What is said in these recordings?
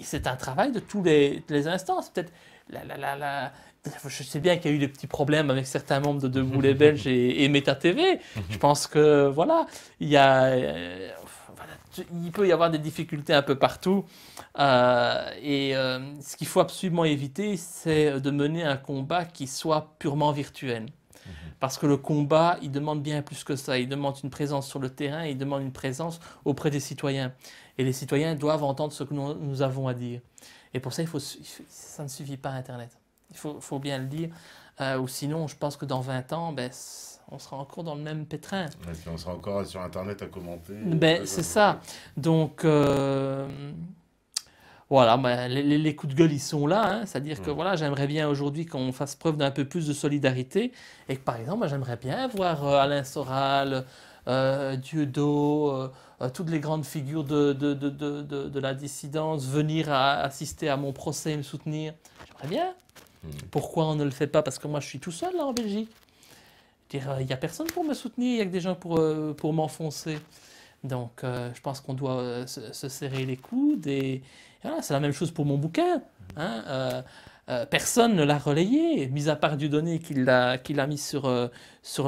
c'est un travail de tous les instants. C'est peut-être je sais bien qu'il y a eu des petits problèmes avec certains membres de Debout les Belges et Meta TV. Je pense que voilà, il peut y avoir des difficultés un peu partout. Ce qu'il faut absolument éviter, c'est de mener un combat qui soit purement virtuel. Parce que le combat, il demande bien plus que ça. Il demande une présence sur le terrain, il demande une présence auprès des citoyens. Et les citoyens doivent entendre ce que nous avons à dire. Et pour ça, ça ne suffit pas Internet. Il faut bien le dire. Ou sinon, je pense que dans 20 ans, on sera encore dans le même pétrin. Ouais, on sera encore sur Internet à commenter. C'est ça. Donc, voilà, les coups de gueule, ils sont là. Hein. C'est-à-dire que voilà, j'aimerais bien aujourd'hui qu'on fasse preuve d'un peu plus de solidarité. Et que, par exemple, j'aimerais bien voir Alain Soral, Dieudo, toutes les grandes figures de la dissidence venir assister à mon procès et me soutenir. J'aimerais bien. Pourquoi on ne le fait pas? Parce que moi, je suis tout seul là en Belgique. Il n'y a personne pour me soutenir, il n'y a que des gens pour m'enfoncer. Donc, je pense qu'on doit se serrer les coudes. Et voilà, c'est la même chose pour mon bouquin. Hein. Personne ne l'a relayé, mis à part Dieudonné qu'il a mis sur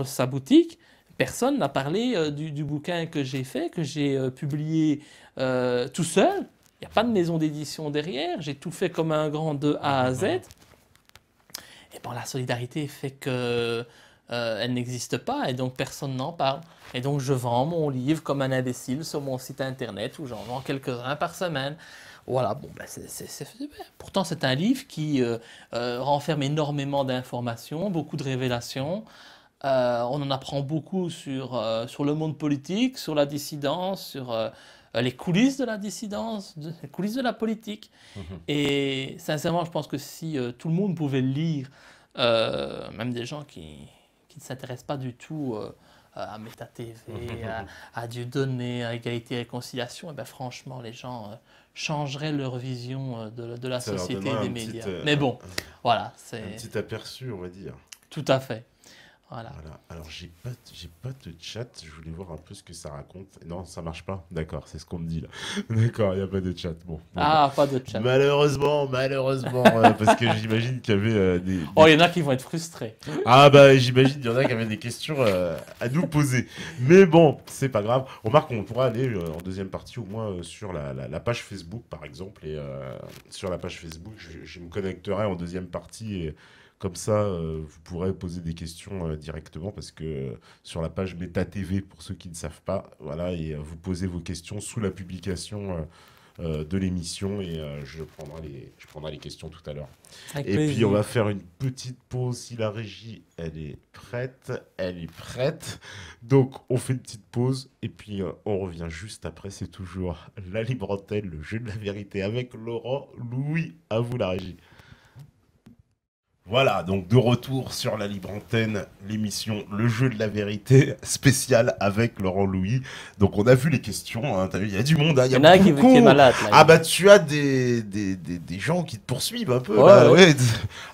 sa boutique. Personne n'a parlé du bouquin que j'ai fait, que j'ai publié tout seul. Il n'y a pas de maison d'édition derrière. J'ai tout fait comme un grand de A à Z. Et bon, la solidarité fait que elle n'existe pas et donc personne n'en parle. Et donc je vends mon livre comme un imbécile sur mon site internet où j'en vends quelques-uns par semaine. Voilà, bon, pourtant c'est un livre qui renferme énormément d'informations, beaucoup de révélations. On en apprend beaucoup sur le monde politique, sur la dissidence, sur les coulisses de la dissidence, les coulisses de la politique. Et sincèrement, je pense que si tout le monde pouvait le lire, même des gens qui ne s'intéressent pas du tout à Meta TV, à Dieudonné, à Égalité et Réconciliation, et ben franchement, les gens changeraient leur vision de la société et des médias. Mais bon, voilà. Un petit aperçu, on va dire. Tout à fait. Voilà. Alors, j'ai pas de chat. Je voulais voir un peu ce que ça raconte. Non, ça marche pas. D'accord, c'est ce qu'on me dit là. D'accord, il n'y a pas de chat. Bon, pas de chat. Malheureusement, parce que j'imagine qu'il y avait des... Oh, il y en a qui vont être frustrés. Ah bah, j'imagine qu'il y en a qui avaient des questions à nous poser. Mais bon, c'est pas grave. On remarque qu'on pourra aller en deuxième partie au moins sur la page Facebook, par exemple. Et sur la page Facebook, je me connecterai en deuxième partie et... Comme ça, vous pourrez poser des questions directement parce que sur la page Meta TV, pour ceux qui ne savent pas, voilà, et vous posez vos questions sous la publication de l'émission et je prendrai les questions tout à l'heure. Puis on va faire une petite pause si la régie, elle est prête. Donc on fait une petite pause et puis on revient juste après. C'est toujours la libre antenne, le jeu de la vérité avec Laurent Louis. À vous la régie. Voilà, donc de retour sur la libre antenne, l'émission Le Jeu de la Vérité spéciale avec Laurent Louis. Donc on a vu les questions, hein, t'as vu, il y a du monde, hein, il y en a qui est malade. Là, ah bah tu as des gens qui te poursuivent un peu. Ouais, là, ouais.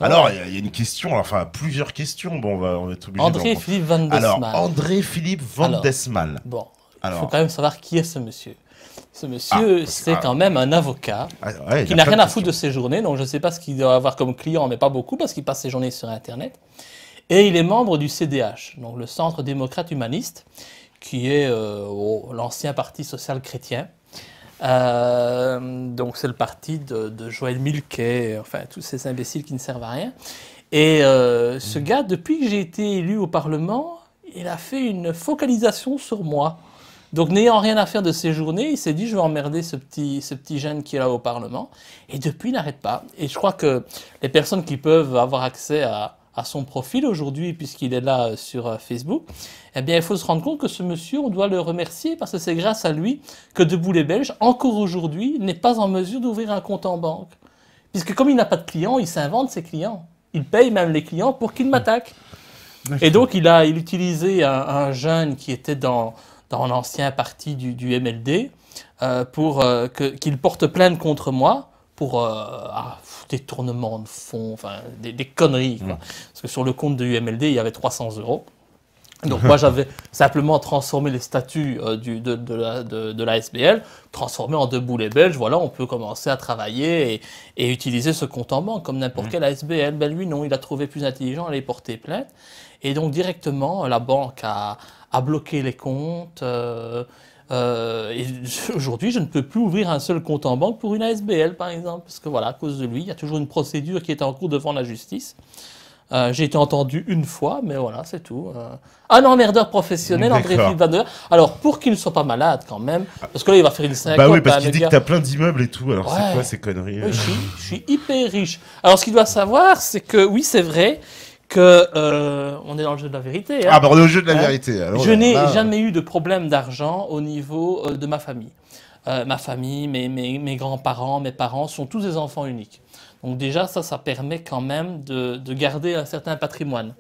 Alors il y a une question, enfin plusieurs questions. Bon, on va être obligé. André-Philippe Van Desmal. Alors André-Philippe Van Desmal. Bon, il faut quand même savoir qui est ce monsieur. Ce monsieur, c'est quand même un avocat qui n'a rien à foutre de ses journées, donc je ne sais pas ce qu'il doit avoir comme client, mais pas beaucoup, parce qu'il passe ses journées sur Internet. Et il est membre du CDH, donc le Centre démocrate humaniste, qui est l'ancien parti social-chrétien. Donc c'est le parti de Joël Milquet, enfin tous ces imbéciles qui ne servent à rien. Et ce gars, depuis que j'ai été élu au Parlement, il a fait une focalisation sur moi. Donc, n'ayant rien à faire de ses journées, il s'est dit, je vais emmerder ce petit jeune qui est là au Parlement. Et depuis, il n'arrête pas. Et je crois que les personnes qui peuvent avoir accès à son profil aujourd'hui, puisqu'il est là sur Facebook, eh bien, il faut se rendre compte que ce monsieur, on doit le remercier parce que c'est grâce à lui que Debout les Belges, encore aujourd'hui, n'est pas en mesure d'ouvrir un compte en banque. Puisque comme il n'a pas de clients, il s'invente ses clients. Il paye même les clients pour qu'ils m'attaquent. Et donc, il utilisé un jeune qui était dans l'ancien parti du MLD, pour qu'il porte plainte contre moi pour détournement de fonds, enfin des conneries. Quoi. Parce que sur le compte du MLD, il y avait 300 €. Donc moi j'avais simplement transformé les statuts de la SBL, transformé en deux boulets belges, voilà, on peut commencer à travailler et utiliser ce compte en banque comme n'importe quel ASBL. Ben lui non, il a trouvé plus intelligent à aller porter plainte. Et donc directement la banque a bloqué les comptes. Et aujourd'hui je ne peux plus ouvrir un seul compte en banque pour une ASBL par exemple, parce que voilà, à cause de lui, il y a toujours une procédure qui est en cours devant la justice. J'ai été entendu une fois, mais voilà, c'est tout. Un emmerdeur professionnel, André-Philippe Van der Meer. Alors, pour qu'il ne soit pas malade quand même, parce que là, il va faire une syncope. Bah oui, parce qu'il dit que t'as plein d'immeubles et tout, alors ouais. c'est quoi ces conneries? Oui, je suis hyper riche. Alors, ce qu'il doit savoir, c'est que, oui, c'est vrai que on est dans le jeu de la vérité. Hein. Ah, bah on est au jeu de la vérité. Alors, je n'ai jamais eu de problème d'argent au niveau de ma famille. Ma famille, mes grands-parents, mes parents sont tous des enfants uniques. Donc déjà, ça permet quand même de garder un certain patrimoine.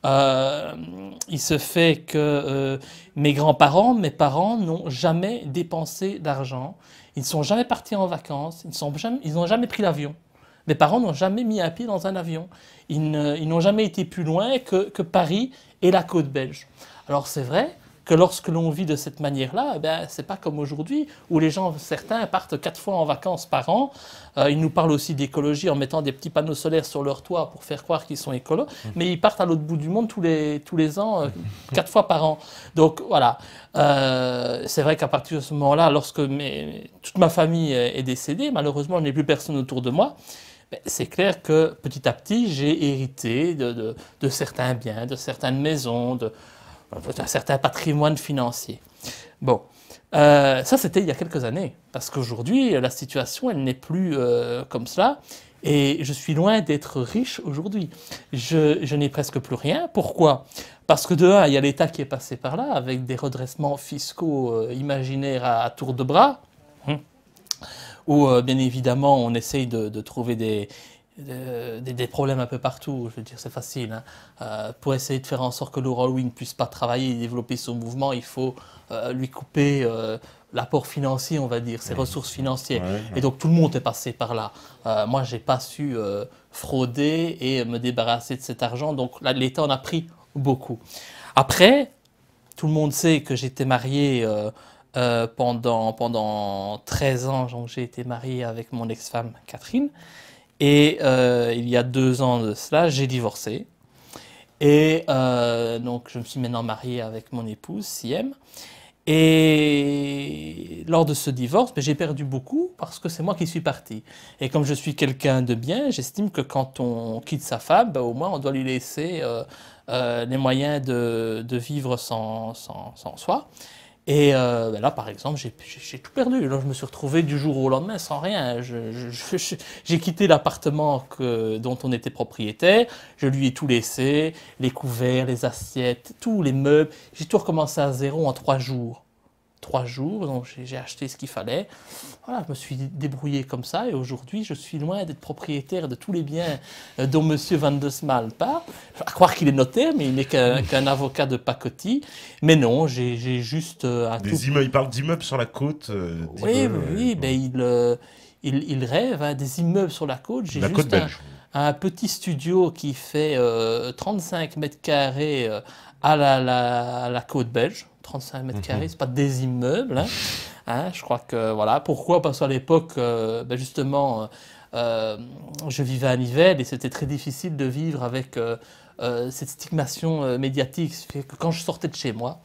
Il se fait que mes grands-parents, mes parents n'ont jamais dépensé d'argent. Ils ne sont jamais partis en vacances. Ils n'ont jamais pris l'avion. Mes parents n'ont jamais mis un pied dans un avion. Ils n'ont jamais été plus loin que Paris et la côte belge. Alors c'est vrai que lorsque l'on vit de cette manière-là, ben, c'est pas comme aujourd'hui, où les gens, certains, partent 4 fois en vacances par an. Ils nous parlent aussi d'écologie en mettant des petits panneaux solaires sur leur toit pour faire croire qu'ils sont écolos, mais ils partent à l'autre bout du monde tous les ans, 4 fois par an. Donc voilà, c'est vrai qu'à partir de ce moment-là, lorsque toute ma famille est décédée, malheureusement, je n'ai plus personne autour de moi, c'est clair que petit à petit, j'ai hérité de certains biens, de certaines maisons, d'un certain patrimoine financier. Bon, ça c'était il y a quelques années, parce qu'aujourd'hui, la situation, elle n'est plus comme cela, et je suis loin d'être riche aujourd'hui. Je n'ai presque plus rien. Pourquoi ? Parce que de un, il y a l'État qui est passé par là, avec des redressements fiscaux imaginaires à tour de bras, où bien évidemment on essaye de trouver des problèmes un peu partout, je veux dire, c'est facile. Hein. Pour essayer de faire en sorte que Laura Louis ne puisse pas travailler et développer son mouvement, il faut lui couper l'apport financier, on va dire, ses ressources financières. Ouais. Et donc tout le monde est passé par là. Moi, je n'ai pas su frauder et me débarrasser de cet argent, donc là, l'État en a pris beaucoup. Après, tout le monde sait que j'étais marié pendant 13 ans, donc j'ai été marié avec mon ex-femme Catherine. Et il y a 2 ans de cela, j'ai divorcé. Et donc, je me suis maintenant marié avec mon épouse, Siem. Et lors de ce divorce, j'ai perdu beaucoup parce que c'est moi qui suis parti. Et comme je suis quelqu'un de bien, j'estime que quand on quitte sa femme, au moins on doit lui laisser les moyens de vivre sans soi. Et là, par exemple, j'ai tout perdu. Là, je me suis retrouvé du jour au lendemain sans rien. J'ai quitté l'appartement dont on était propriétaire. Je lui ai tout laissé, les couverts, les assiettes, tous les meubles. J'ai tout recommencé à zéro en 3 jours. 3 jours, donc j'ai acheté ce qu'il fallait. Voilà, je me suis débrouillé comme ça et aujourd'hui, je suis loin d'être propriétaire de tous les biens dont M. Van de Smal parle. À croire qu'il est notaire, mais il n'est qu'un avocat de pacotille. Mais non, j'ai juste il parle d'immeubles sur la côte. Oui, il rêve hein, des immeubles sur la côte. J'ai juste un petit studio qui fait 35 mètres carrés à la côte belge. 35 mètres carrés, c'est pas des immeubles. Hein, je crois que voilà. Pourquoi ? Parce qu'à l'époque, justement, je vivais à Nivelles et c'était très difficile de vivre avec cette stigmatisation médiatique. C'est que quand je sortais de chez moi,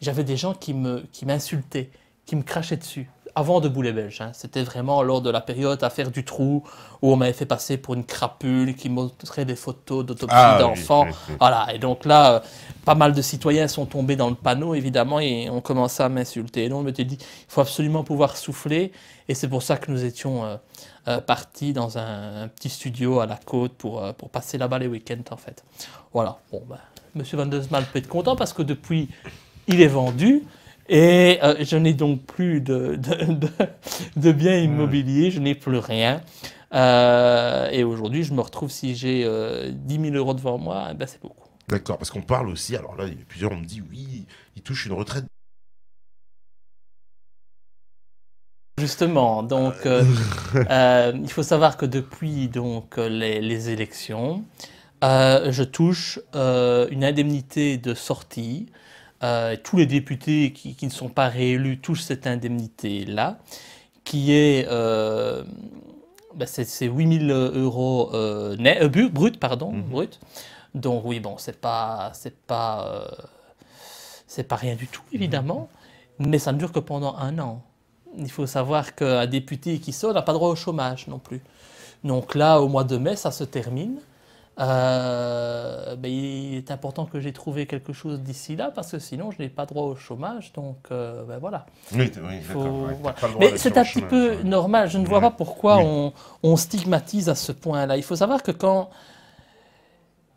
j'avais des gens qui m'insultaient, qui me crachaient dessus. Avant de Boulet Belge, hein. C'était vraiment lors de la période Affaire du Trou, où on m'avait fait passer pour une crapule, qui montrait des photos d'autopsie d'enfants. Oui. Voilà, et donc là, pas mal de citoyens sont tombés dans le panneau, évidemment, et ont commencé à m'insulter. Et donc on m'était dit, il faut absolument pouvoir souffler, et c'est pour ça que nous étions partis dans un petit studio à la côte pour passer là-bas les week-ends, en fait. Voilà, bon, Monsieur Van de Smal peut être content, parce que depuis, il est vendu. Et je n'ai donc plus de biens immobiliers, je n'ai plus rien. Et aujourd'hui, je me retrouve, si j'ai 10 000 euros devant moi, c'est beaucoup. D'accord, parce qu'on parle aussi, alors là, il y a plusieurs, on me dit, oui, il touche une retraite. Justement, donc, il faut savoir que depuis donc, les élections, je touche une indemnité de sortie. Tous les députés qui ne sont pas réélus touchent cette indemnité-là, qui est, c'est 8 000 euros brut, pardon, brut. Donc oui, bon, c'est pas rien du tout, évidemment, mais ça ne dure que pendant 1 an. Il faut savoir qu'un député qui sort n'a pas droit au chômage non plus. Donc là, au mois de mai, ça se termine. Il est important que j'ai trouvé quelque chose d'ici là, parce que sinon, je n'ai pas droit au chômage. Donc voilà. Oui, d'accord. Voilà. Mais c'est un petit peu normal. Je ne vois pas pourquoi on stigmatise à ce point-là. Il faut savoir que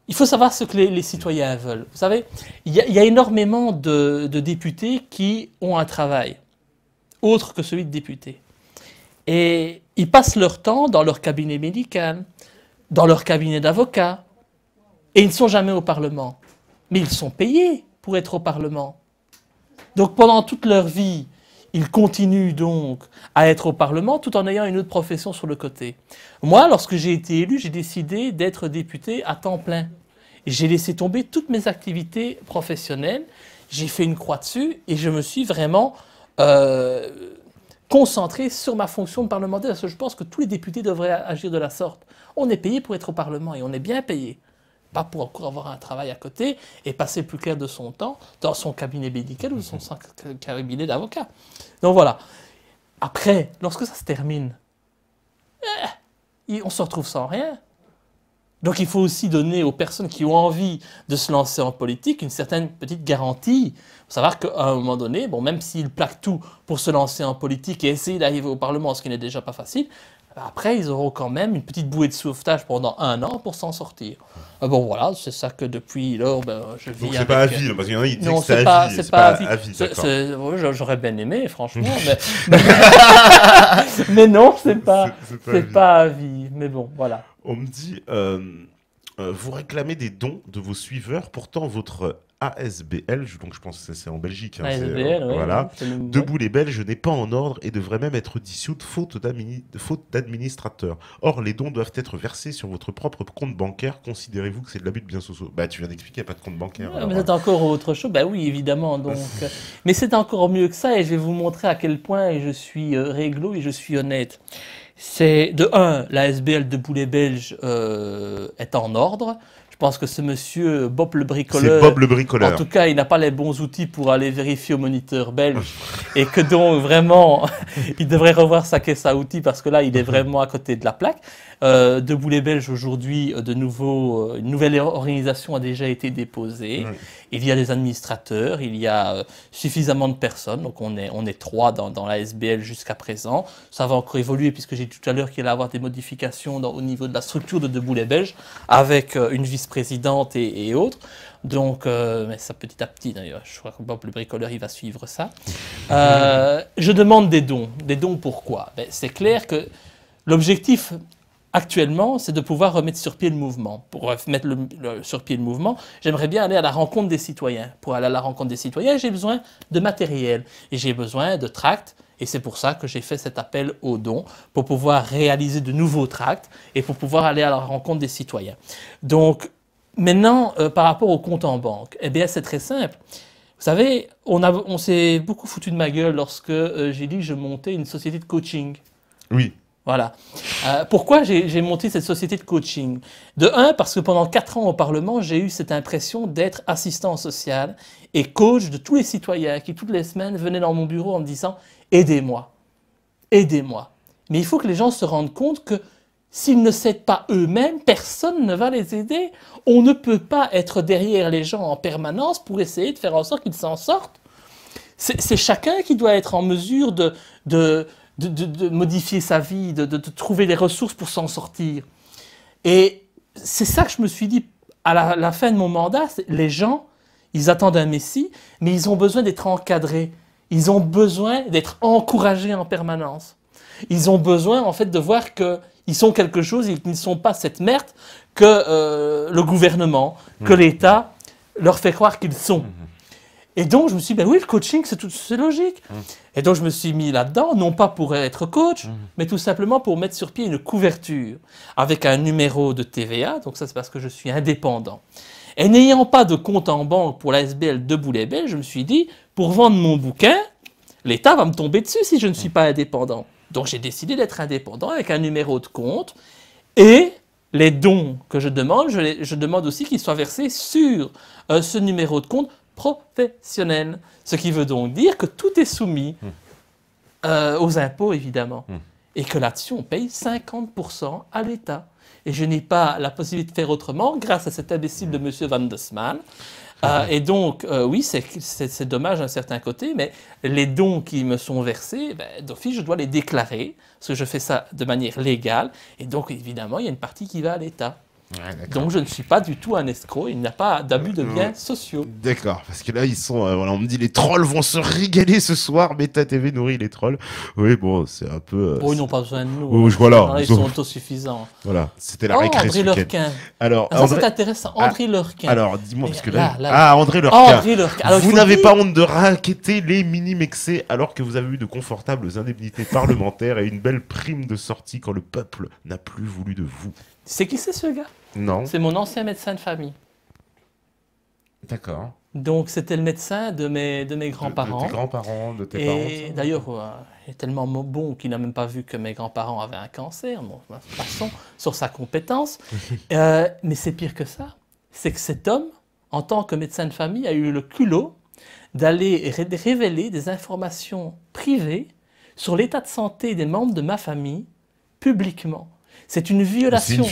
il faut savoir ce que les citoyens veulent. Vous savez, il y a énormément de députés qui ont un travail autre que celui de député. Et ils passent leur temps dans leur cabinet médical, dans leur cabinet d'avocat, et ils ne sont jamais au Parlement. Mais ils sont payés pour être au Parlement. Donc pendant toute leur vie, ils continuent donc à être au Parlement tout en ayant une autre profession sur le côté. Moi, lorsque j'ai été élu, j'ai décidé d'être député à temps plein. J'ai laissé tomber toutes mes activités professionnelles, j'ai fait une croix dessus et je me suis vraiment concentré sur ma fonction de parlementaire, parce que je pense que tous les députés devraient agir de la sorte. On est payé pour être au Parlement et on est bien payé. Pas pour encore avoir un travail à côté et passer le plus clair de son temps dans son cabinet médical ou son cabinet d'avocat. Donc voilà. Après, lorsque ça se termine, on se retrouve sans rien. Donc il faut aussi donner aux personnes qui ont envie de se lancer en politique une certaine petite garantie. Il faut savoir qu'à un moment donné, bon, même s'ils plaquent tout pour se lancer en politique et essayer d'arriver au Parlement, ce qui n'est déjà pas facile, après ils auront quand même une petite bouée de sauvetage pendant 1 an pour s'en sortir. Bon voilà, c'est ça que depuis lors, je vis. Donc c'est pas à vie, parce qu'il y en a qui disent non, que c'est à vie. C'est pas à vie. J'aurais bien aimé, franchement, mais non, c'est pas à vie. Mais bon, voilà. On me dit, vous réclamez des dons de vos suiveurs, pourtant votre ASBL, donc je pense que c'est en Belgique, hein, ASBL, oui, voilà, Debout les Belges n'est pas en ordre et devrait même être dissoute faute d'administrateur. Or, les dons doivent être versés sur votre propre compte bancaire. Considérez-vous que c'est de l'abus de biens sociaux? Bah, tu viens d'expliquer, il n'y a pas de compte bancaire. Mais c'est encore autre chose. Bah oui, évidemment. Donc, mais c'est encore mieux que ça et je vais vous montrer à quel point je suis réglo et je suis honnête. C'est de 1, la SBL Debout les Belges est en ordre. Je pense que ce monsieur Bob le bricoleur, c'est Bob le bricoleur. En tout cas, il n'a pas les bons outils pour aller vérifier au moniteur belge et que donc vraiment, il devrait revoir sa caisse à outils parce que là, il est vraiment à côté de la plaque. Debout les Belges aujourd'hui, de nouveau, une nouvelle organisation a déjà été déposée. Oui. Il y a des administrateurs, il y a suffisamment de personnes, donc on est 3 dans la SBL jusqu'à présent. Ça va encore évoluer puisque j'ai dit tout à l'heure qu'il allait y avoir des modifications au niveau de la structure de Debout les Belges avec une vice-présidente et autres. Donc, mais ça petit à petit d'ailleurs, je crois que Bob le bricoleur il va suivre ça. Je demande des dons. Des dons pourquoi? C'est clair que l'objectif actuellement, c'est de pouvoir remettre sur pied le mouvement. Pour mettre sur pied le mouvement, j'aimerais bien aller à la rencontre des citoyens. Pour aller à la rencontre des citoyens, j'ai besoin de matériel et j'ai besoin de tracts. Et c'est pour ça que j'ai fait cet appel aux dons, pour pouvoir réaliser de nouveaux tracts et pour pouvoir aller à la rencontre des citoyens. Donc, maintenant, par rapport au compte en banque, eh bien, c'est très simple. Vous savez, on s'est beaucoup foutu de ma gueule lorsque j'ai dit que je montais une société de coaching. Oui. Voilà. Pourquoi j'ai monté cette société de coaching? De 1, parce que pendant 4 ans au Parlement, j'ai eu cette impression d'être assistant social et coach de tous les citoyens qui, toutes les semaines, venaient dans mon bureau en me disant « Aidez-moi, aidez-moi ». Mais il faut que les gens se rendent compte que s'ils ne s'aident pas eux-mêmes, personne ne va les aider. On ne peut pas être derrière les gens en permanence pour essayer de faire en sorte qu'ils s'en sortent. C'est chacun qui doit être en mesure de modifier sa vie, de trouver les ressources pour s'en sortir. Et c'est ça que je me suis dit à la fin de mon mandat, les gens, ils attendent un messie, mais ils ont besoin d'être encadrés. Ils ont besoin d'être encouragés en permanence. Ils ont besoin en fait de voir qu'ils sont quelque chose et qu'ils ne sont pas cette merde que le gouvernement, que l'État leur fait croire qu'ils sont. Et donc, je me suis dit, ben oui, le coaching, c'est logique. Et donc, je me suis mis là-dedans, non pas pour être coach, mais tout simplement pour mettre sur pied une couverture avec un numéro de TVA. Donc, ça, c'est parce que je suis indépendant. Et n'ayant pas de compte en banque pour la SBL de Boulay-Bel, je me suis dit, pour vendre mon bouquin, l'État va me tomber dessus si je ne suis pas indépendant. Donc, j'ai décidé d'être indépendant avec un numéro de compte. Et les dons que je demande, je demande aussi qu'ils soient versés sur ce numéro de compte professionnel. Ce qui veut donc dire que tout est soumis aux impôts, évidemment. Et que là-dessus, on paye 50% à l'État. Et je n'ai pas la possibilité de faire autrement grâce à cet imbécile de M. Van de Smal. Et donc, oui, c'est dommage d'un certain côté, mais les dons qui me sont versés, d'office, je dois les déclarer, parce que je fais ça de manière légale. Et donc, évidemment, il y a une partie qui va à l'État. Ouais, donc je ne suis pas du tout un escroc, il n'y a pas d'abus de biens sociaux. D'accord, parce que là ils sont, voilà, on me dit les trolls vont se régaler ce soir, Meta TV nourrit les trolls. Oui bon, c'est un peu... Bon, ils n'ont pas besoin de nous, voilà, ils sont autosuffisants. Voilà, c'était la récré André Lurquin. Alors, ça c'est intéressant, André Lurquin. Alors dis-moi, parce que là... André Lurquin. Alors, vous n'avez pas honte de raqueter les mini-mexés alors que vous avez eu de confortables indemnités parlementaires et une belle prime de sortie quand le peuple n'a plus voulu de vous. C'est qui c'est ce gars? Non. C'est mon ancien médecin de famille. D'accord. Donc c'était le médecin de mes grands-parents. De tes grands-parents, de tes parents. Et d'ailleurs, il est tellement bon qu'il n'a même pas vu que mes grands-parents avaient un cancer. Bon, passons sur sa compétence. Mais c'est pire que ça. C'est que cet homme, en tant que médecin de famille, a eu le culot d'aller révéler des informations privées sur l'état de santé des membres de ma famille publiquement. C'est une violation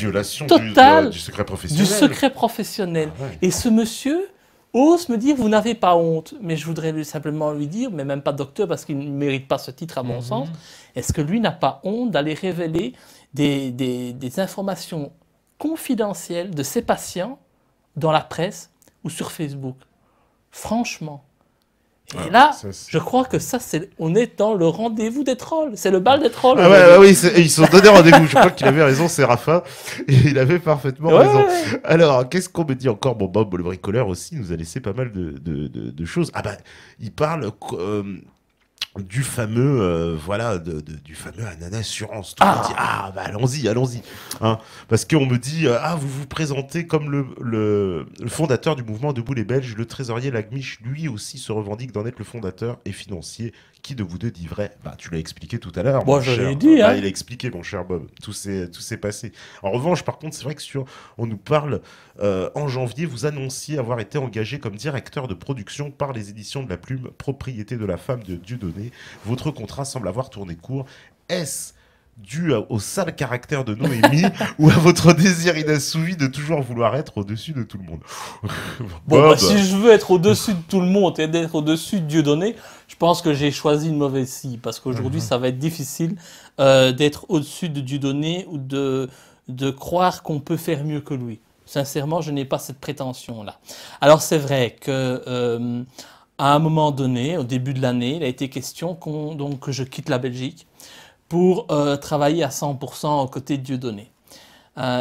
totale du secret professionnel. Ah ouais. Et ce monsieur ose me dire, vous n'avez pas honte. Mais je voudrais simplement lui dire, mais même pas docteur, parce qu'il ne mérite pas ce titre à mon sens, est-ce que lui n'a pas honte d'aller révéler des informations confidentielles de ses patients dans la presse ou sur Facebook? Franchement. Et là, je crois que ça, on est dans le rendez-vous des trolls. C'est le bal des trolls. Ah ouais, oui, ils sont donnés rendez-vous. Je crois qu'il avait raison, c'est Rafa. Et il avait parfaitement raison. Ouais. Alors, qu'est-ce qu'on me dit encore? Bon, Bob, le bricoleur aussi, nous a laissé pas mal de choses. Ah bah, il parle... du fameux du fameux Ananas Assurance. Tout le monde dit bah allons-y hein, parce qu'on me dit vous vous présentez comme le fondateur du mouvement Debout les Belges. Le trésorier Lagmiche lui aussi se revendique d'en être le fondateur et financier. Qui de vous deux dit vrai? Tu l'as expliqué tout à l'heure. Moi, je l'ai dit. Hein. Il a expliqué, mon cher Bob. Tout s'est passé. En revanche, par contre, c'est vrai que on nous parle en janvier, vous annonciez avoir été engagé comme directeur de production par les éditions de la Plume, propriété de la femme de Dieudonné. Votre contrat semble avoir tourné court. Est-ce dû au sale caractère de Noémie ou à votre désir inassouvi de toujours vouloir être au-dessus de tout le monde? Bon, si je veux être au-dessus de tout le monde et d'être au-dessus de Dieudonné, je pense que j'ai choisi une mauvaise scie, parce qu'aujourd'hui, ça va être difficile d'être au-dessus de Dieudonné ou de croire qu'on peut faire mieux que lui. Sincèrement, je n'ai pas cette prétention-là. Alors, c'est vrai que à un moment donné, au début de l'année, il a été question que je quitte la Belgique pour travailler à 100% aux côtés de Dieudonné.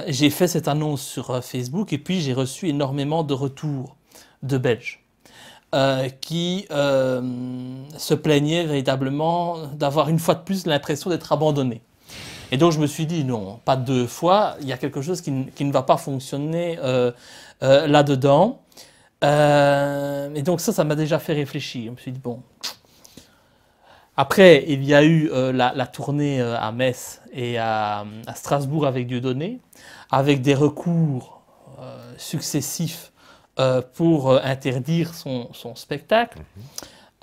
J'ai fait cette annonce sur Facebook et puis j'ai reçu énormément de retours de Belges qui se plaignaient véritablement d'avoir une fois de plus l'impression d'être abandonnés. Et donc je me suis dit non, pas deux fois, il y a quelque chose qui ne va pas fonctionner là-dedans. Et donc ça m'a déjà fait réfléchir. Je me suis dit bon... Après, il y a eu la tournée à Metz et à Strasbourg avec Dieudonné, avec des recours successifs pour interdire son spectacle.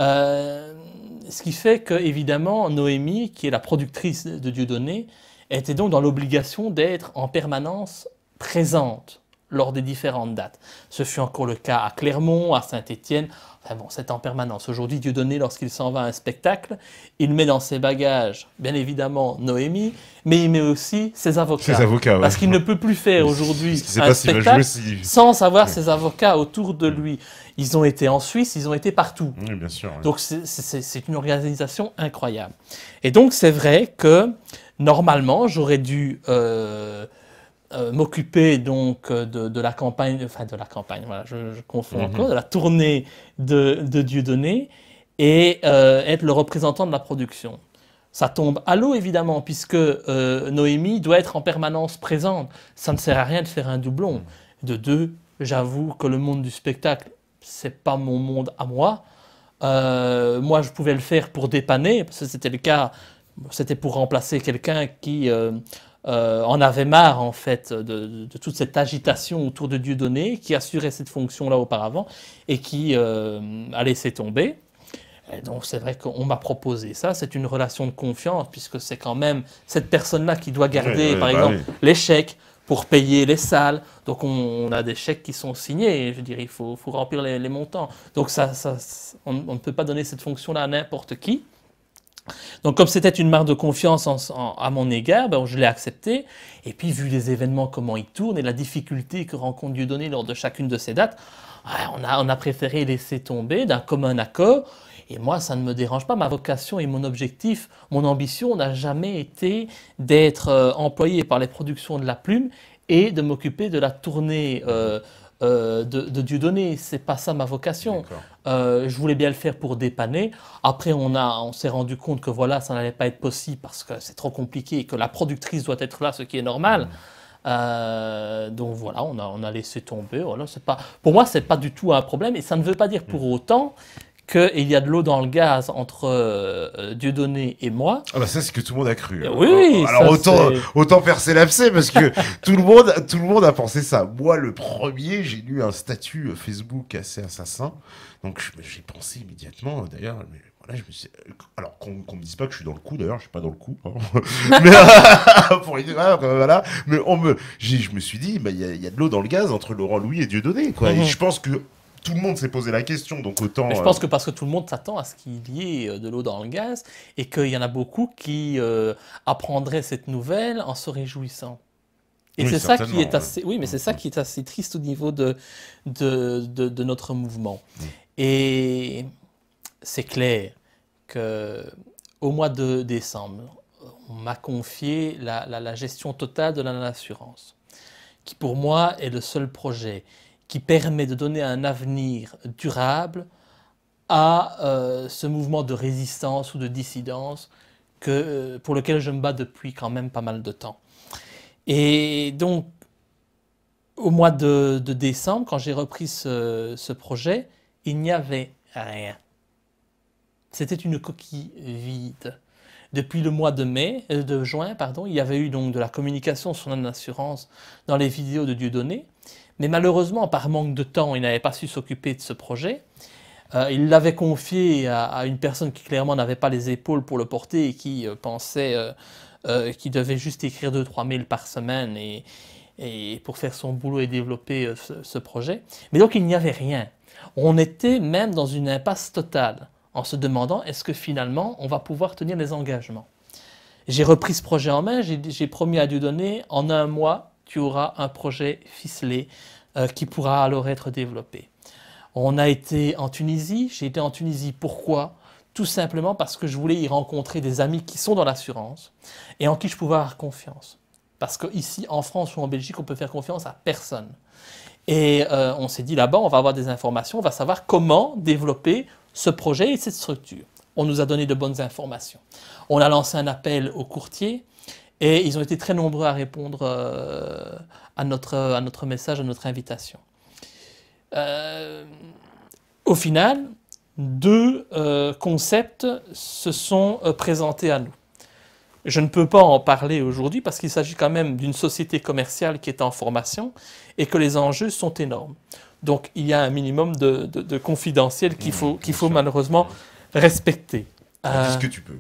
Ce qui fait que, évidemment, Noémie, qui est la productrice de Dieudonné, était donc dans l'obligation d'être en permanence présente lors des différentes dates. Ce fut encore le cas à Clermont, à Saint-Étienne. Enfin bon, c'est en permanence. Aujourd'hui, Dieudonné, lorsqu'il s'en va à un spectacle, il met dans ses bagages, bien évidemment, Noémie, mais il met aussi ses avocats. Ses avocats, ouais. Parce qu'il ne peut plus faire aujourd'hui un spectacle sans avoir ses avocats autour de lui. Ils ont été en Suisse, ils ont été partout. Oui, bien sûr. Oui. Donc c'est une organisation incroyable. Et donc c'est vrai que, normalement, j'aurais dû m'occuper donc de la campagne, enfin de la campagne, voilà, je confonds encore, de la tournée de Dieudonné et être le représentant de la production. Ça tombe à l'eau évidemment puisque Noémie doit être en permanence présente. Ça ne sert à rien de faire un doublon. De deux, j'avoue que le monde du spectacle, c'est pas mon monde à moi. Moi, je pouvais le faire pour dépanner, parce que c'était le cas, c'était pour remplacer quelqu'un qui en avait marre en fait de toute cette agitation autour de Dieudonné, qui assurait cette fonction-là auparavant et qui a laissé tomber. Et donc c'est vrai qu'on m'a proposé ça, c'est une relation de confiance puisque c'est quand même cette personne-là qui doit garder par exemple les chèques pour payer les salles. Donc on a des chèques qui sont signés, et je veux dire il faut remplir les montants. Donc on ne peut pas donner cette fonction-là à n'importe qui. Donc comme c'était une marque de confiance à mon égard, ben, je l'ai accepté. Et puis vu les événements, comment ils tournent et la difficulté que rencontre Dieudonné lors de chacune de ces dates, on a préféré laisser tomber d'un commun accord. Et moi, ça ne me dérange pas. Ma vocation et mon objectif, mon ambition n'a jamais été d'être employé par les productions de la Plume et de m'occuper de la tournée de Dieudonné. C'est pas ça ma vocation. Je voulais bien le faire pour dépanner. Après, on s'est rendu compte que voilà, ça n'allait pas être possible parce que c'est trop compliqué et que la productrice doit être là, ce qui est normal. Donc voilà, on a laissé tomber. Voilà, pour moi, c'est pas du tout un problème. Et ça ne veut pas dire pour autant qu'il y a de l'eau dans le gaz entre Dieudonné et moi. Ah bah ça, c'est que tout le monde a cru. Hein. Oui, alors autant percer l'abcès parce que tout le monde a pensé ça. Moi, le premier, j'ai lu un statut Facebook assez assassin. Donc j'ai pensé immédiatement, d'ailleurs, mais voilà, je me suis... Alors qu'on me dise pas que je suis dans le coup, d'ailleurs, je suis pas dans le coup. Hein. Mais pour les voilà. Mais je me suis dit, bah, y a de l'eau dans le gaz entre Laurent Louis et Dieudonné, quoi. Et je pense que tout le monde s'est posé la question, donc autant... Mais je pense que parce que tout le monde s'attend à ce qu'il y ait de l'eau dans le gaz et qu'il y en a beaucoup qui apprendraient cette nouvelle en se réjouissant. Et oui, c'est ça qui est assez... Oui, mais c'est ça qui est assez triste au niveau de notre mouvement. Et c'est clair qu'au mois de décembre, on m'a confié la gestion totale de la assurance, qui pour moi est le seul projet qui permet de donner un avenir durable à ce mouvement de résistance ou de dissidence pour lequel je me bats depuis quand même pas mal de temps. Et donc, au mois de décembre, quand j'ai repris ce projet, il n'y avait rien. C'était une coquille vide. Depuis le mois de juin, il y avait eu donc de la communication sur l'assurance dans les vidéos de Dieudonné. Mais malheureusement, par manque de temps, il n'avait pas su s'occuper de ce projet. Il l'avait confié à une personne qui clairement n'avait pas les épaules pour le porter et qui pensait qu'il devait juste écrire 2-3 mails par semaine et pour faire son boulot et développer ce projet. Mais donc il n'y avait rien. On était même dans une impasse totale en se demandant est-ce que finalement on va pouvoir tenir les engagements. J'ai repris ce projet en main, j'ai promis à Dieudonné en un mois tu auras un projet ficelé qui pourra alors être développé. On a été en Tunisie. J'ai été en Tunisie. Pourquoi? Tout simplement parce que je voulais y rencontrer des amis qui sont dans l'assurance et en qui je pouvais avoir confiance. Parce qu'ici, en France ou en Belgique, on peut faire confiance à personne. Et on s'est dit là-bas, on va avoir des informations, on va savoir comment développer ce projet et cette structure. On nous a donné de bonnes informations. On a lancé un appel aux courtiers. Et ils ont été très nombreux à répondre à notre message, à notre invitation. Au final, 2 concepts se sont présentés à nous. Je ne peux pas en parler aujourd'hui parce qu'il s'agit quand même d'une société commerciale qui est en formation et que les enjeux sont énormes. Donc il y a un minimum de confidentiel qu'il faut malheureusement respecter. Dis ce que tu peux.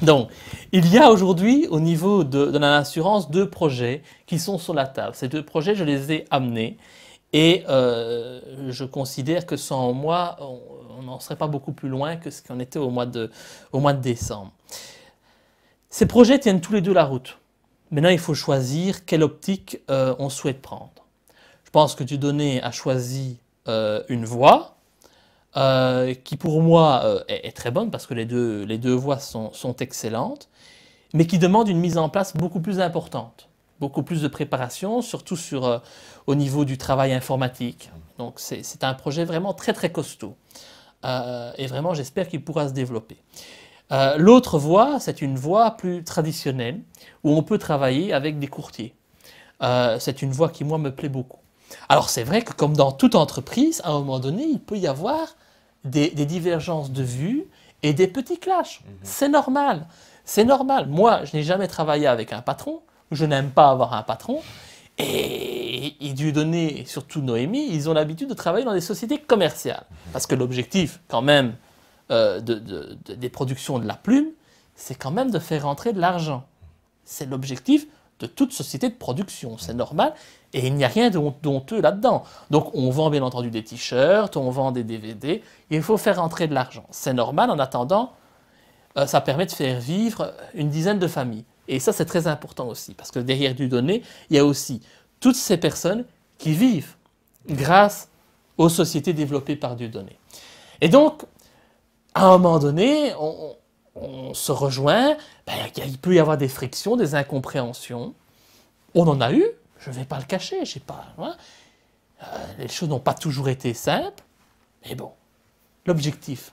Donc, il y a aujourd'hui, au niveau de l'assurance, 2 projets qui sont sur la table. Ces 2 projets, je les ai amenés et je considère que sans moi, on n'en serait pas beaucoup plus loin que ce qu'on était au mois de décembre. Ces projets tiennent tous les 2 la route. Maintenant, il faut choisir quelle optique on souhaite prendre. Je pense que Dieudonné a choisi une voie qui pour moi est très bonne parce que les deux voies sont excellentes, mais qui demande une mise en place beaucoup plus importante. beaucoup plus de préparation, surtout au niveau du travail informatique. Donc c'est un projet vraiment très très costaud. Et vraiment, j'espère qu'il pourra se développer. L'autre voie, c'est une voie plus traditionnelle, où on peut travailler avec des courtiers. C'est une voie qui, moi, me plaît beaucoup. Alors, c'est vrai que comme dans toute entreprise, à un moment donné, il peut y avoir des divergences de vues et des petits clashs. C'est normal. C'est normal. Moi, je n'ai jamais travaillé avec un patron. Je n'aime pas avoir un patron. Et Dieudonné, et surtout Noémie, ils ont l'habitude de travailler dans des sociétés commerciales. Parce que l'objectif, quand même, des productions de la plume, c'est quand même de faire rentrer de l'argent. C'est l'objectif de toute société de production. C'est normal. Et il n'y a rien d'honteux là-dedans. Donc, on vend bien entendu des t-shirts, on vend des DVD. Il faut faire rentrer de l'argent. C'est normal. En attendant, ça permet de faire vivre une dizaine de familles. Et ça, c'est très important aussi. Parce que derrière Dieudonné, il y a aussi toutes ces personnes qui vivent grâce aux sociétés développées par Dieudonné. Et donc, à un moment donné, on se rejoint, il peut y avoir des frictions, des incompréhensions. On en a eu, je ne vais pas le cacher, je sais pas. Hein. Les choses n'ont pas toujours été simples, mais bon, l'objectif.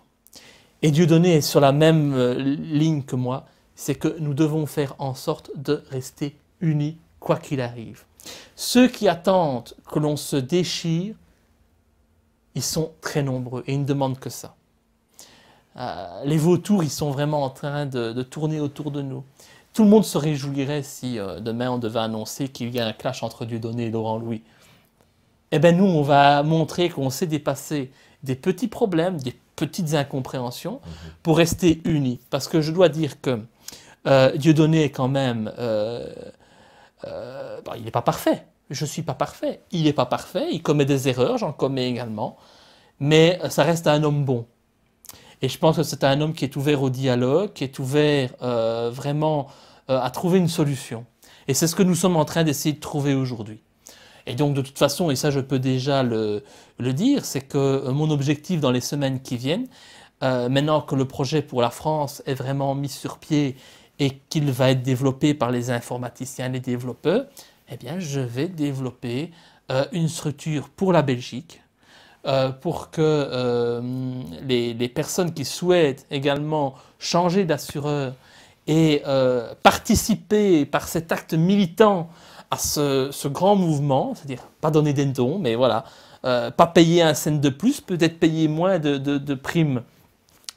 Et Dieudonné est sur la même ligne que moi, c'est que nous devons faire en sorte de rester unis, quoi qu'il arrive. Ceux qui attendent que l'on se déchire, ils sont très nombreux et ils ne demandent que ça. Les vautours, ils sont vraiment en train de tourner autour de nous. Tout le monde se réjouirait si demain on devait annoncer qu'il y a un clash entre Dieudonné et Laurent Louis. Eh bien nous, on va montrer qu'on sait dépasser des petits problèmes, des petites incompréhensions pour rester unis. Parce que je dois dire que Dieudonné est quand même... il n'est pas parfait. Je ne suis pas parfait. Il n'est pas parfait. Il commet des erreurs, j'en commets également. Mais ça reste un homme bon. Et je pense que c'est un homme qui est ouvert au dialogue, qui est ouvert vraiment à trouver une solution. Et c'est ce que nous sommes en train d'essayer de trouver aujourd'hui. Et donc de toute façon, et ça je peux déjà le dire, c'est que mon objectif dans les semaines qui viennent, maintenant que le projet pour la France est vraiment mis sur pied et qu'il va être développé par les informaticiens, les développeurs, eh bien je vais développer une structure pour la Belgique, pour que les personnes qui souhaitent également changer d'assureur et participer par cet acte militant à ce grand mouvement, c'est-à-dire pas donner des dons, mais voilà, pas payer un cent de plus, peut-être payer moins de primes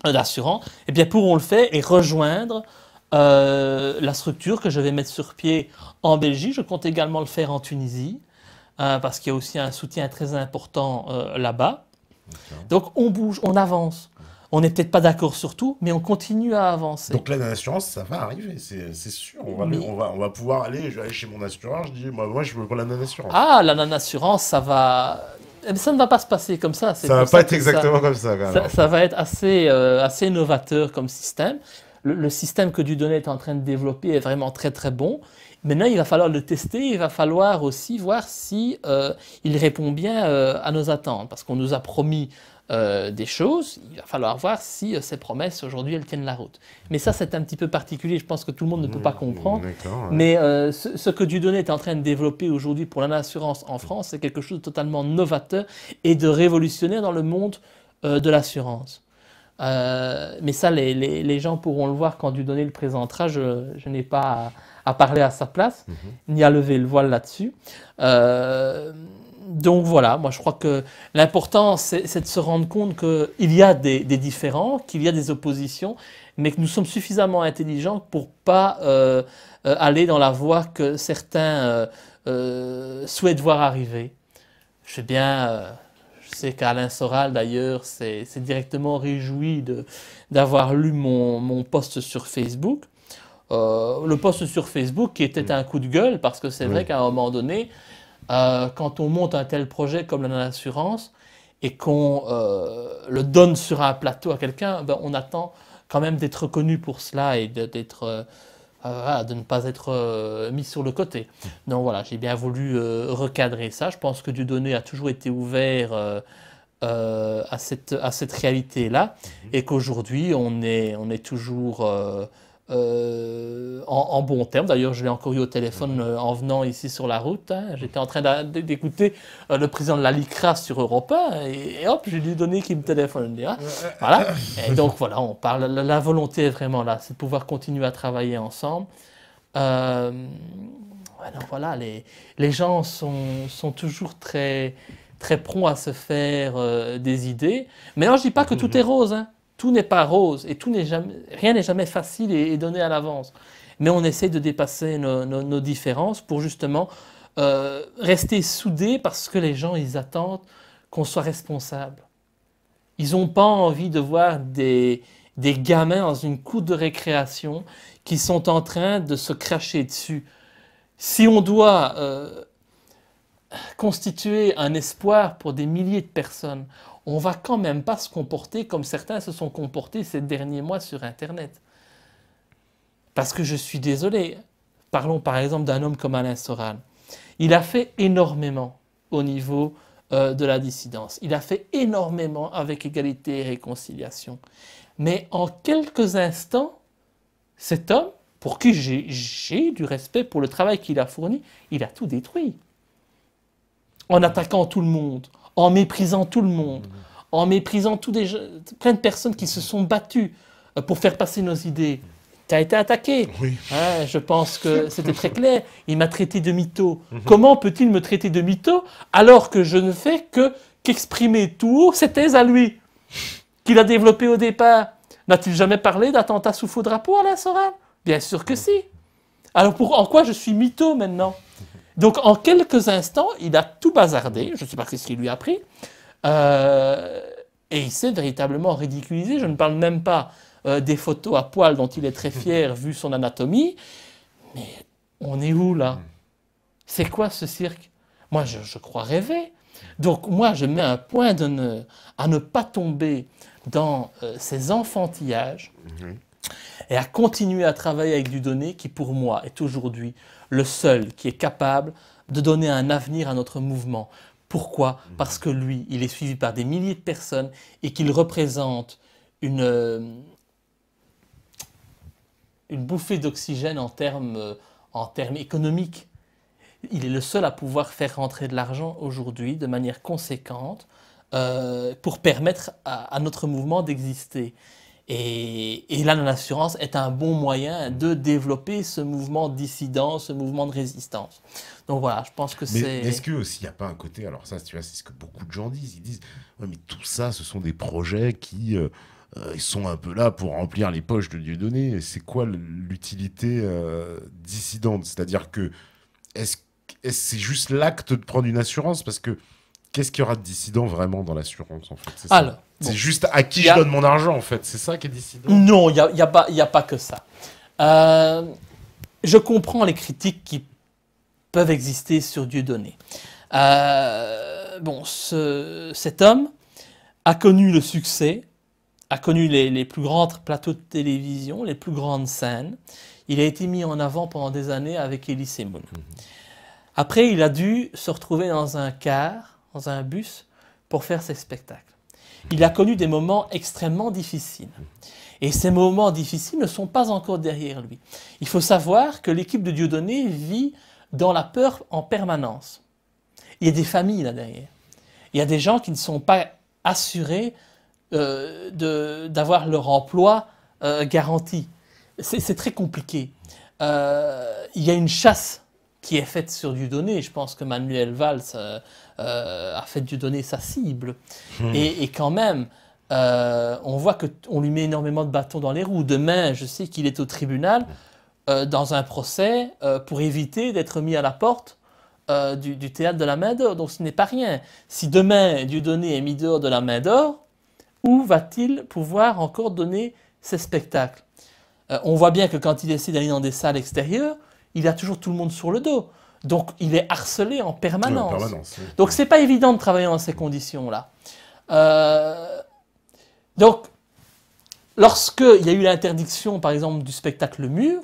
d'assurance, eh bien pourront le faire et rejoindre la structure que je vais mettre sur pied en Belgique. Je compte également le faire en Tunisie, parce qu'il y a aussi un soutien très important là-bas. Donc on bouge, on avance. On n'est peut-être pas d'accord sur tout, mais on continue à avancer. Donc l'année d'assurance, ça va arriver, c'est sûr. On va pouvoir aller, je vais aller chez mon assureur, je dis, moi je veux pour l'année d'assurance. Ah, l'année d'assurance, ça va... Mais ça ne va pas se passer comme ça. Ça ne va pas être exactement comme ça. Ça va être assez novateur comme système. Le système que Dieudonné est en train de développer est vraiment très très bon. Maintenant, il va falloir le tester, il va falloir aussi voir si il répond bien à nos attentes. Parce qu'on nous a promis des choses, il va falloir voir si ces promesses aujourd'hui elles tiennent la route. Mais ça c'est un petit peu particulier, je pense que tout le monde ne peut pas comprendre. Ouais. Mais ce que Dieudonné est en train de développer aujourd'hui pour l'assurance en France, c'est quelque chose de totalement novateur et de révolutionnaire dans le monde de l'assurance. Mais ça les gens pourront le voir quand Dieudonné le présentera, je n'ai pas à parler à sa place, ni à lever le voile là-dessus. Donc voilà, moi je crois que l'important c'est de se rendre compte qu'il y a des différends, qu'il y a des oppositions, mais que nous sommes suffisamment intelligents pour ne pas aller dans la voie que certains souhaitent voir arriver. Je sais qu'Alain Soral d'ailleurs s'est directement réjoui d'avoir lu mon post sur Facebook. Le post sur Facebook qui était un coup de gueule parce que c'est vrai qu'à un moment donné, quand on monte un tel projet comme l'assurance et qu'on le donne sur un plateau à quelqu'un, on attend quand même d'être reconnu pour cela et de ne pas être mis sur le côté. Donc voilà, j'ai bien voulu recadrer ça. Je pense que Dieudonné a toujours été ouvert à cette réalité-là et qu'aujourd'hui on est toujours en bon terme. D'ailleurs, je l'ai encore eu au téléphone en venant ici sur la route. Hein. J'étais en train d'écouter le président de la LICRA sur Europe 1 et hop, j'ai lui donné qu'il me téléphone. Hein. Voilà. Et donc voilà, on parle. La volonté est vraiment là, c'est de pouvoir continuer à travailler ensemble. Voilà, les gens sont toujours très, très prompts à se faire des idées. Mais non, je ne dis pas que tout est rose. Hein. Tout n'est pas rose et rien n'est jamais facile et donné à l'avance. Mais on essaie de dépasser nos différences pour justement rester soudés parce que les gens, ils attendent qu'on soit responsable. Ils n'ont pas envie de voir des gamins dans une cour de récréation qui sont en train de se cracher dessus. Si on doit constituer un espoir pour des milliers de personnes, on ne va quand même pas se comporter comme certains se sont comportés ces derniers mois sur Internet. Parce que je suis désolé, parlons par exemple d'un homme comme Alain Soral. Il a fait énormément au niveau de la dissidence. Il a fait énormément avec Égalité et Réconciliation. Mais en quelques instants, cet homme, pour qui j'ai du respect pour le travail qu'il a fourni, il a tout détruit. En attaquant tout le monde, en méprisant tout le monde, en méprisant plein de personnes qui se sont battues pour faire passer nos idées. Tu as été attaqué. Oui. Hein, je pense que c'était très clair. Il m'a traité de mytho. Comment peut-il me traiter de mytho alors que je ne fais qu'exprimer tout haut cette thèse à lui, qu'il a développée au départ? N'a-t-il jamais parlé d'attentat sous faux drapeau, Alain Soral? Bien sûr que si. Alors en quoi je suis mytho maintenant? Donc en quelques instants, il a tout bazardé, je ne sais pas ce qu'il lui a pris, et il s'est véritablement ridiculisé. Je ne parle même pas des photos à poil dont il est très fier vu son anatomie, mais on est où là? C'est quoi ce cirque? Moi je crois rêver. Donc moi je mets un point d'honneur à ne pas tomber dans ces enfantillages et à continuer à travailler avec Dieudonné qui pour moi est aujourd'hui le seul qui est capable de donner un avenir à notre mouvement. Pourquoi? Parce que lui, il est suivi par des milliers de personnes et qu'il représente une bouffée d'oxygène en termes économiques. Il est le seul à pouvoir faire rentrer de l'argent aujourd'hui de manière conséquente pour permettre à notre mouvement d'exister. Et là, l'assurance est un bon moyen de développer ce mouvement dissident, ce mouvement de résistance. Donc voilà, je pense que c'est... Mais est-ce que aussi il n'y a pas un côté, alors ça, tu vois, c'est ce que beaucoup de gens disent, ils disent, ouais, mais tout ça, ce sont des projets qui ils sont un peu là pour remplir les poches de Dieudonné. C'est quoi l'utilité dissidente? C'est-à-dire que, est-ce que c'est juste l'acte de prendre une assurance? Parce que qu'est-ce qu'il y aura de dissident vraiment dans l'assurance, en fait? C'est ça. Alors, c'est juste à qui je donne mon argent, en fait. C'est ça qui est dissident? Non, il n'y a pas que ça. Je comprends les critiques qui peuvent exister sur Dieudonné. Cet homme a connu le succès, a connu les plus grands plateaux de télévision, les plus grandes scènes. Il a été mis en avant pendant des années avec Elie Semoun. Après, il a dû se retrouver dans un car, dans un bus, pour faire ses spectacles. Il a connu des moments extrêmement difficiles. Et ces moments difficiles ne sont pas encore derrière lui. Il faut savoir que l'équipe de Dieudonné vit dans la peur en permanence. Il y a des familles là derrière. Il y a des gens qui ne sont pas assurés d'avoir leur emploi garanti. C'est très compliqué. Il y a une chasse qui est faite sur Dieudonné. Je pense que Manuel Valls a fait de Dieudonné sa cible. Et quand même, on voit qu'on lui met énormément de bâtons dans les roues. Demain, je sais qu'il est au tribunal dans un procès pour éviter d'être mis à la porte du théâtre de la Main d'Or. Donc ce n'est pas rien. Si demain, Dieudonné est mis dehors de la Main d'Or, où va-t-il pouvoir encore donner ses spectacles? On voit bien que quand il essaie d'aller dans des salles extérieures, il a toujours tout le monde sur le dos. Donc, il est harcelé en permanence. Oui, oui. Donc, c'est pas évident de travailler dans ces conditions-là. Donc, lorsqu'il y a eu l'interdiction, par exemple, du spectacle Mur,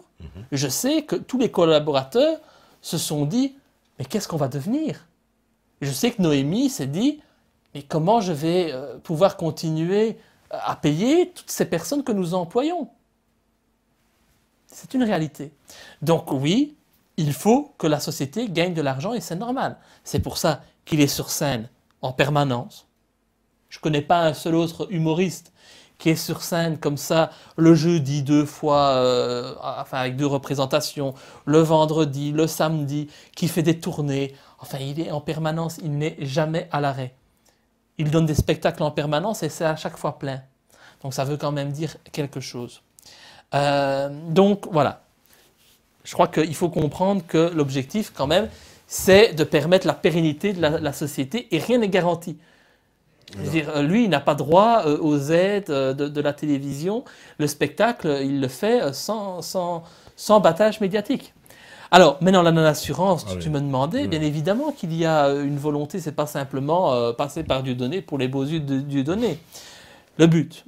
je sais que tous les collaborateurs se sont dit « Mais qu'est-ce qu'on va devenir ?» Je sais que Noémie s'est dit « Mais comment je vais pouvoir continuer à payer toutes ces personnes que nous employons ?» C'est une réalité. Donc oui, il faut que la société gagne de l'argent et c'est normal. C'est pour ça qu'il est sur scène en permanence. Je ne connais pas un seul autre humoriste qui est sur scène comme ça le jeudi 2 fois, enfin avec 2 représentations, le vendredi, le samedi, qui fait des tournées. Enfin, il est en permanence, il n'est jamais à l'arrêt. Il donne des spectacles en permanence et c'est à chaque fois plein. Donc ça veut quand même dire quelque chose. Donc voilà. Je crois qu'il faut comprendre que l'objectif quand même, c'est de permettre la pérennité de la société et rien n'est garanti. Je veux dire, lui, il n'a pas droit aux aides de la télévision. Le spectacle, il le fait sans battage médiatique. Alors, maintenant, la non-assurance, tu me demandais, bien évidemment qu'il y a une volonté, c'est pas simplement passer par Dieudonné pour les beaux yeux de Dieudonné. Le but,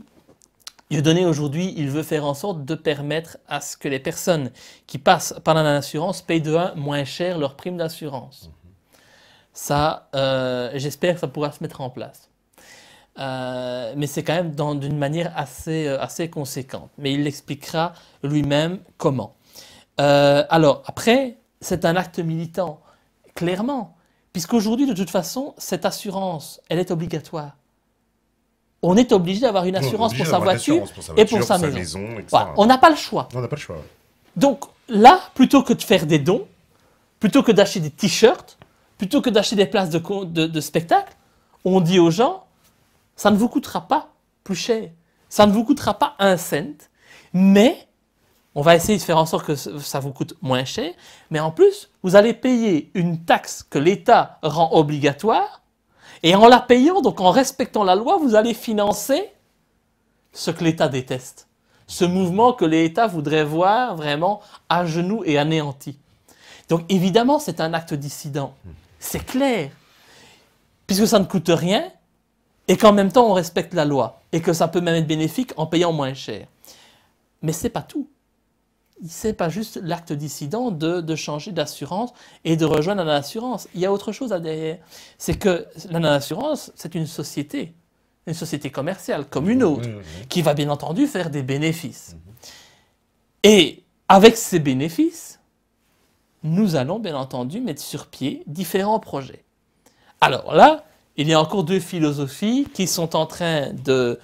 Dieudonné, aujourd'hui, il veut faire en sorte de permettre à ce que les personnes qui passent par la non-assurance payent de 1 moins cher leur prime d'assurance. Ça, j'espère que ça pourra se mettre en place. Mais c'est quand même d'une manière assez conséquente. Mais il l'expliquera lui-même comment. Alors, après, c'est un acte militant, clairement. Puisqu'aujourd'hui, de toute façon, cette assurance, elle est obligatoire. On est obligé d'avoir une assurance pour sa voiture et pour sa maison. Voilà, on n'a pas le choix. On n'a pas le choix. Donc là, plutôt que de faire des dons, plutôt que d'acheter des t-shirts, plutôt que d'acheter des places de spectacle, on dit aux gens, ça ne vous coûtera pas plus cher, ça ne vous coûtera pas 1 cent, mais on va essayer de faire en sorte que ça vous coûte moins cher, mais en plus, vous allez payer une taxe que l'État rend obligatoire, et en la payant, donc en respectant la loi, vous allez financer ce que l'État déteste. Ce mouvement que l'État voudrait voir vraiment à genoux et anéanti. Donc évidemment, c'est un acte dissident. C'est clair. Puisque ça ne coûte rien et qu'en même temps, on respecte la loi et que ça peut même être bénéfique en payant moins cher. Mais ce n'est pas tout. Ce n'est pas juste l'acte dissident de changer d'assurance et de rejoindre la non-assurance. Il y a autre chose derrière. C'est que la non-assurance, c'est une société commerciale comme une autre, qui va bien entendu faire des bénéfices. Et avec ces bénéfices, nous allons bien entendu mettre sur pied différents projets. Alors là, il y a encore 2 philosophies qui sont en train de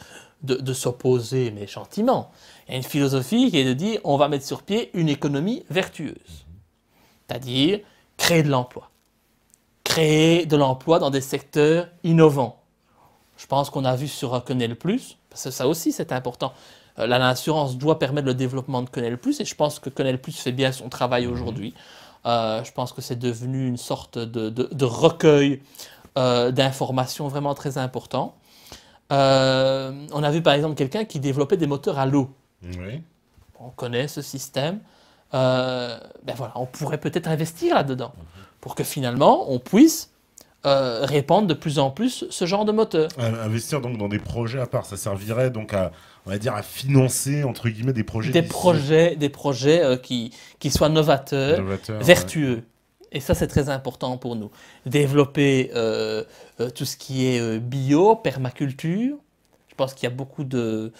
s'opposer, mais gentiment. Il y a une philosophie qui est de dire on va mettre sur pied une économie vertueuse. C'est-à-dire créer de l'emploi. Créer de l'emploi dans des secteurs innovants. Je pense qu'on a vu sur Canal+, parce que ça aussi c'est important. L'assurance doit permettre le développement de Canal+, et je pense que Canal+ fait bien son travail aujourd'hui. Je pense que c'est devenu une sorte de recueil d'informations vraiment très important. On a vu par exemple quelqu'un qui développait des moteurs à l'eau. Oui. On connaît ce système. Ben voilà, on pourrait peut-être investir là-dedans pour que finalement on puisse répandre de plus en plus ce genre de moteur. Investir donc dans des projets à part, ça servirait donc à, on va dire, à financer entre guillemets des projets. Des projets qui soient novateurs, vertueux. Ouais. Et ça, c'est très important pour nous. Développer tout ce qui est bio, permaculture. Je pense qu'il y a beaucoup de...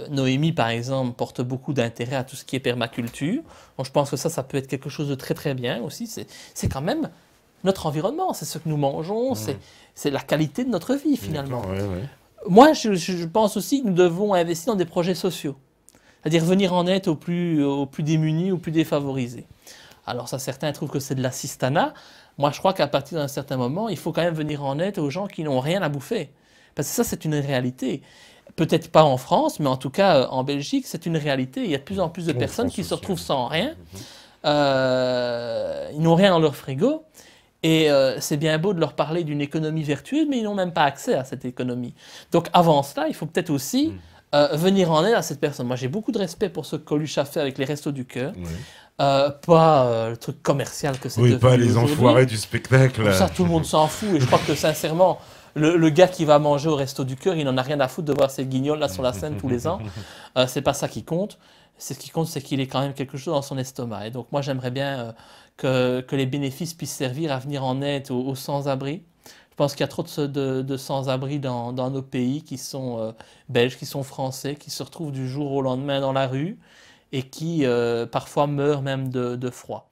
Noémie, par exemple, porte beaucoup d'intérêt à tout ce qui est permaculture. Donc, je pense que ça peut être quelque chose de très, très bien aussi. C'est quand même notre environnement. C'est ce que nous mangeons. C'est la qualité de notre vie, finalement. Ouais. Moi, je pense aussi que nous devons investir dans des projets sociaux. C'est-à-dire venir en aide aux plus démunis, aux plus défavorisés. Alors ça, certains trouvent que c'est de l'assistanat. Moi, je crois qu'à partir d'un certain moment, il faut quand même venir en aide aux gens qui n'ont rien à bouffer. Parce que ça, c'est une réalité. Peut-être pas en France, mais en tout cas en Belgique, c'est une réalité. Il y a de plus en plus de personnes qui se retrouvent sans rien. Ils n'ont rien dans leur frigo. Et c'est bien beau de leur parler d'une économie vertueuse, mais ils n'ont même pas accès à cette économie. Donc avant cela, il faut peut-être aussi venir en aide à cette personne. Moi, j'ai beaucoup de respect pour ce que Coluche a fait avec les Restos du Cœur. Pas le truc commercial que c'est devenu. Oui, pas les enfoirés du spectacle. Pour ça, tout le monde s'en fout. Et je crois que sincèrement, le gars qui va manger au Resto du Cœur, il n'en a rien à foutre de voir ces guignols là sur la scène tous les ans. C'est pas ça qui compte. Ce qui compte, c'est qu'il ait quand même quelque chose dans son estomac. Et donc moi, j'aimerais bien que les bénéfices puissent servir à venir en aide aux sans-abri. Je pense qu'il y a trop de sans-abri dans nos pays qui sont belges, qui sont français, qui se retrouvent du jour au lendemain dans la rue et qui parfois meurent même de froid.